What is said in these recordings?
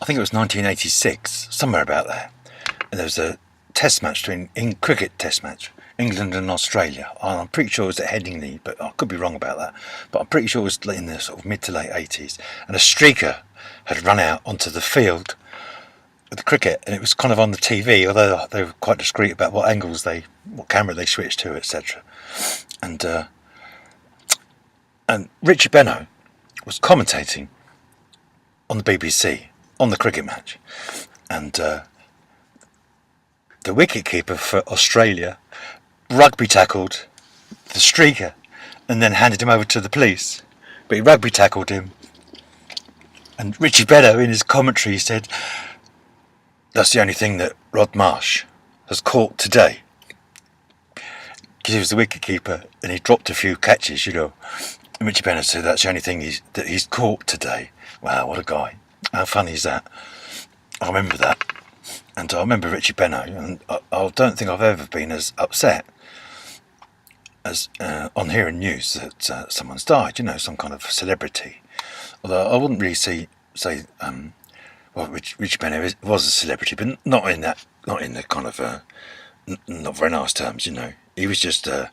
I think it was 1986, somewhere about there. And there was a test match in cricket test match, England and Australia. I'm pretty sure it was at Headingley, but I could be wrong about that. But I'm pretty sure it was in the sort of mid to late 80s. And a streaker had run out onto the field with the cricket, and it was kind of on the TV, although they were quite discreet about what camera they switched to, etc. And Richie Benaud was commentating on the BBC on the cricket match, and the wicketkeeper for Australia rugby tackled the streaker and then handed him over to the police. But he rugby tackled him, and Richie Benaud in his commentary said, "That's the only thing that Rod Marsh has caught today." Because he was the wicketkeeper and he dropped a few catches, And Richie Benaud said that's the only thing that he's caught today. Wow, what a guy. How funny is that? I remember that. And I remember Richie Benaud, and I don't think I've ever been as upset as on hearing news that someone's died, some kind of celebrity. Although I wouldn't really say Richie Benaud was a celebrity, but not in the kind of not very nice terms, He was just a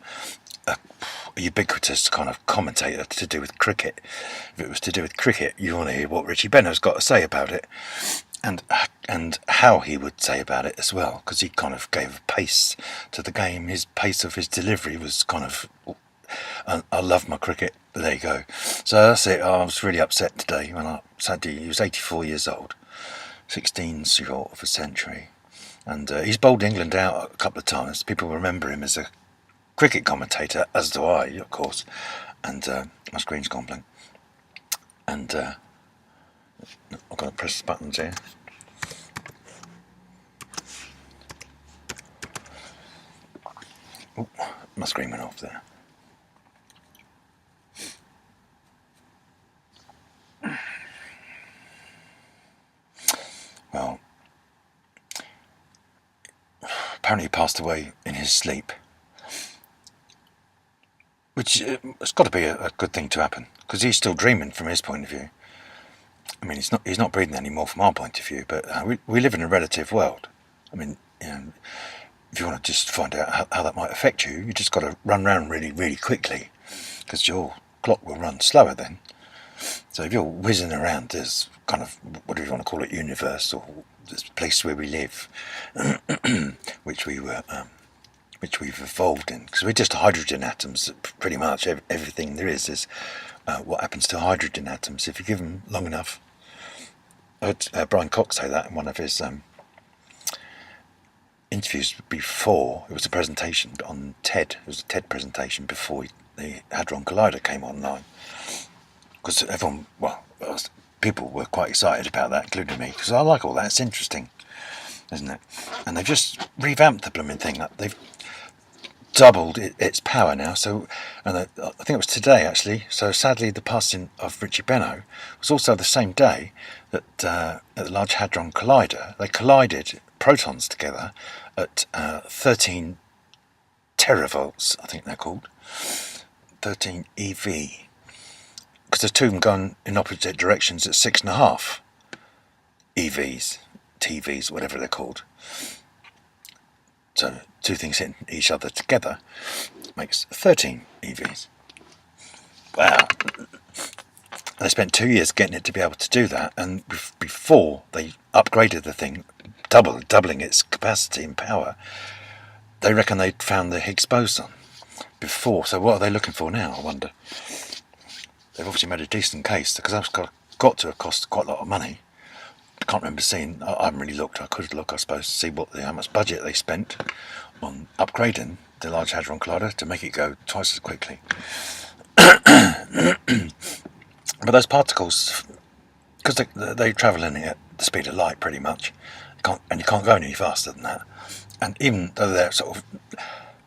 ubiquitous kind of commentator to do with cricket. If it was to do with cricket, you want to hear what Richie Benaud's got to say about it, and how he would say about it as well, because he kind of gave a pace to the game. His pace of his delivery was kind of, I love my cricket. But there you go. So that's it. I was really upset today when sadly he was 84 years old, 16 short of a century, and he's bowled England out a couple of times. People remember him as a cricket commentator, as do I, of course, and my screen's gone blank, and I've got to press the buttons here. Ooh, my screen went off there. Well, apparently he passed away in his sleep, which it's got to be a good thing to happen, because he's still dreaming from his point of view. I mean, he's not breathing anymore from our point of view, but we live in a relative world. I mean, if you want to just find out how that might affect you, you just got to run around really, really quickly, because your clock will run slower then. So if you're whizzing around this kind of, what do you want to call it, universe, or this place where we live, which we've evolved in, because we're just hydrogen atoms. Pretty much everything there is what happens to hydrogen atoms if you give them long enough. I heard Brian Cox say that in one of his interviews before. It was a presentation on TED. It was a TED presentation before the Hadron Collider came online. Because people were quite excited about that, including me, because I like all that. It's interesting, isn't it? And they've just revamped the blooming thing. They've doubled its power now. So, and I think it was today actually. So sadly, the passing of Richie Benaud was also the same day that at the Large Hadron Collider, they collided protons together at 13 teravolts. I think they're called 13 eV. Because there's two of them going in opposite directions at 6.5 EVs, TVs, whatever they're called. So two things hitting each other together makes 13 EVs. Wow. They spent 2 years getting it to be able to do that, and before they upgraded the thing, doubling its capacity and power, they reckon they'd found the Higgs boson before. So what are they looking for now, I wonder? They've obviously made a decent case, because that's got to have cost quite a lot of money. I can't remember seeing. I haven't really looked. I could look, I suppose, to see how much budget they spent on upgrading the Large Hadron Collider to make it go twice as quickly. But those particles, because they travel in at the speed of light, pretty much, you can't go any faster than that. And even though they're sort of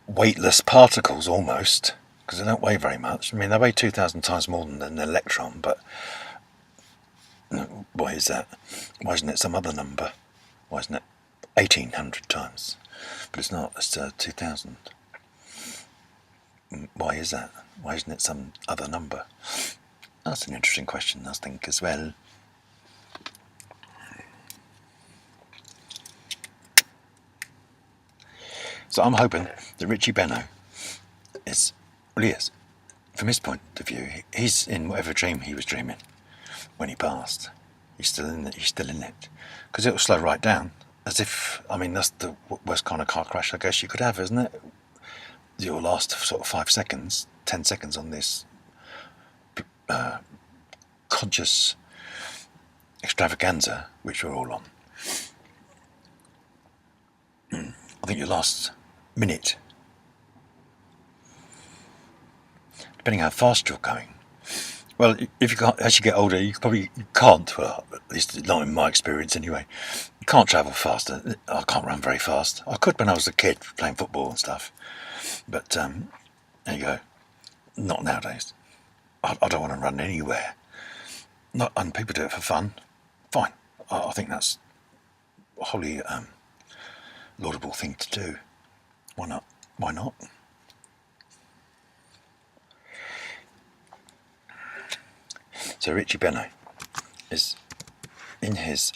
weightless particles almost, because they don't weigh very much. I mean, they weigh 2,000 times more than an electron, but why is that? Why isn't it some other number? Why isn't it 1,800 times? But it's not, it's 2,000. Why is that? Why isn't it some other number? That's an interesting question, I think, as well. So I'm hoping that Richie Benaud is, well, he is, from his point of view, he's in whatever dream he was dreaming when he passed. He's still in it. He's still in it, because it'll slow right down. As if, I mean, that's the worst kind of car crash I guess you could have, isn't it? Your last sort of 5 seconds, 10 seconds on this conscious extravaganza which we're all on. I think your last minute, depending how fast you're going. Well, if you can't, as you get older, you can't. Well, at least not in my experience, anyway. You can't travel faster. I can't run very fast. I could when I was a kid playing football and stuff, but there you go. Not nowadays. I don't want to run anywhere. Not, and people do it for fun. Fine. I think that's a wholly laudable thing to do. Why not? Why not? So Richie Benaud is in his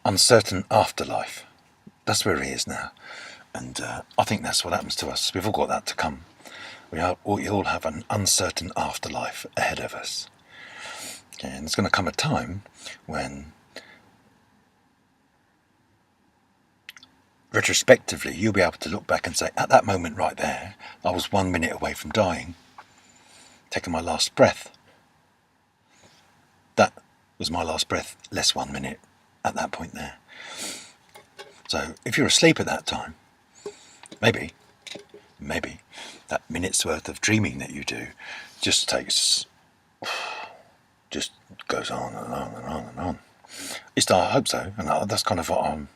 uncertain afterlife. That's where he is now, and I think that's what happens to us. We've all got that to come. We all have an uncertain afterlife ahead of us. Okay, and there's going to come a time when, retrospectively, you'll be able to look back and say, at that moment right there, I was 1 minute away from dying, taking my last breath. That was my last breath, less 1 minute at that point there. So if you're asleep at that time, maybe that minute's worth of dreaming that you do just goes on and on and on and on. At least I hope so, and that's kind of what I'm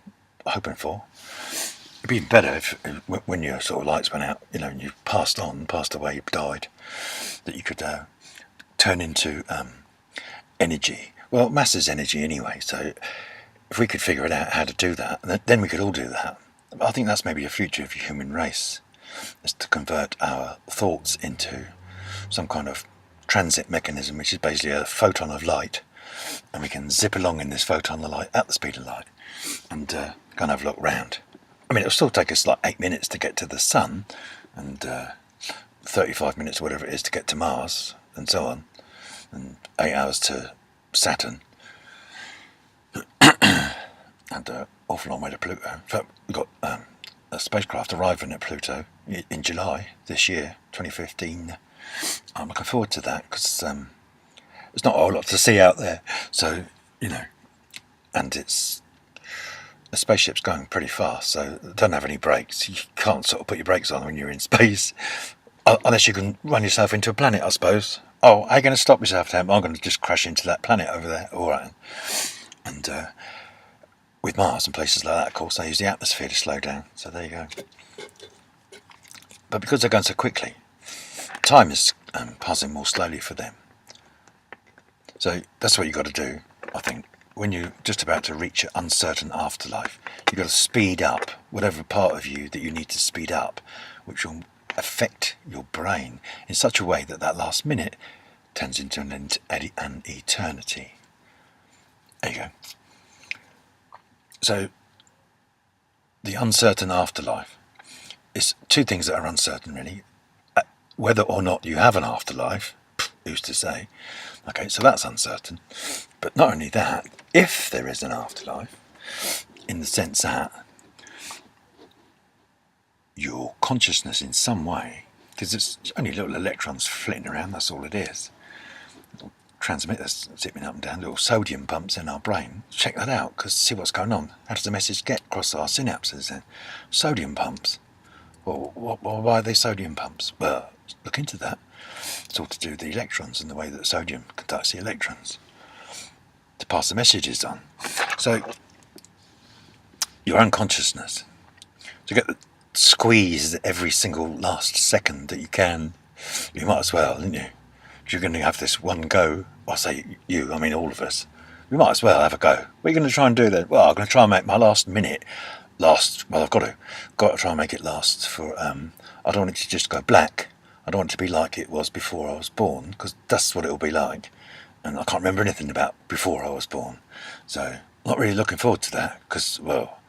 hoping for. It'd be better if when your sort of lights went out, and you've passed away, you've died, that you could turn into energy. Well, mass is energy anyway, so if we could figure it out how to do that, then we could all do that. I think that's maybe a future of the human race, is to convert our thoughts into some kind of transit mechanism, which is basically a photon of light, and we can zip along in this photon of light at the speed of light and go and have a look round. I mean, it'll still take us like 8 minutes to get to the sun, and 35 minutes or whatever it is to get to Mars, and so on, and 8 hours to Saturn, and an awful long way to Pluto. In fact, we've got a spacecraft arriving at Pluto in July this year, 2015. I'm looking forward to that, because there's not a whole lot to see out there, so and the spaceship's going pretty fast, so it doesn't have any brakes. You can't sort of put your brakes on when you're in space, unless you can run yourself into a planet, I suppose. Oh, how are you going to stop yourself, Tam? I'm going to just crash into that planet over there. All right. And with Mars and places like that, of course, they use the atmosphere to slow down. So there you go. But because they're going so quickly, time is passing more slowly for them. So that's what you've got to do, I think. When you're just about to reach an uncertain afterlife, you've got to speed up whatever part of you that you need to speed up, which will affect your brain in such a way that that last minute turns into an eternity. There you go. So the uncertain afterlife is two things that are uncertain, really. Whether or not you have an afterlife, who's to say? Okay, so that's uncertain. But not only that, if there is an afterlife, in the sense that your consciousness in some way, because it's only little electrons flitting around, that's all it is. Little transmitters zipping up and down, little sodium pumps in our brain. Check that out, because see what's going on. How does the message get across our synapses then? Sodium pumps. Well, why are they sodium pumps? Well, look into that. It's all to do with the electrons and the way that sodium conducts the electrons to pass the messages on. So your unconsciousness, to get the squeeze every single last second that you can, you might as well, didn't you? If you're going to have this one go, I say you, I mean all of us, we might as well have a go. What are you going to try and do then? Well, I'm going to try and make my last minute last. Well, I've got to try and make it last for. I don't want it to just go black. I don't want it to be like it was before I was born, because that's what it'll be like. And I can't remember anything about before I was born. So, not really looking forward to that, because, well,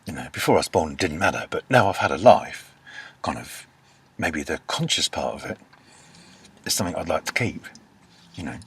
You know, before I was born, it didn't matter, but now I've had a life, kind of, maybe the conscious part of it is something I'd like to keep, you know.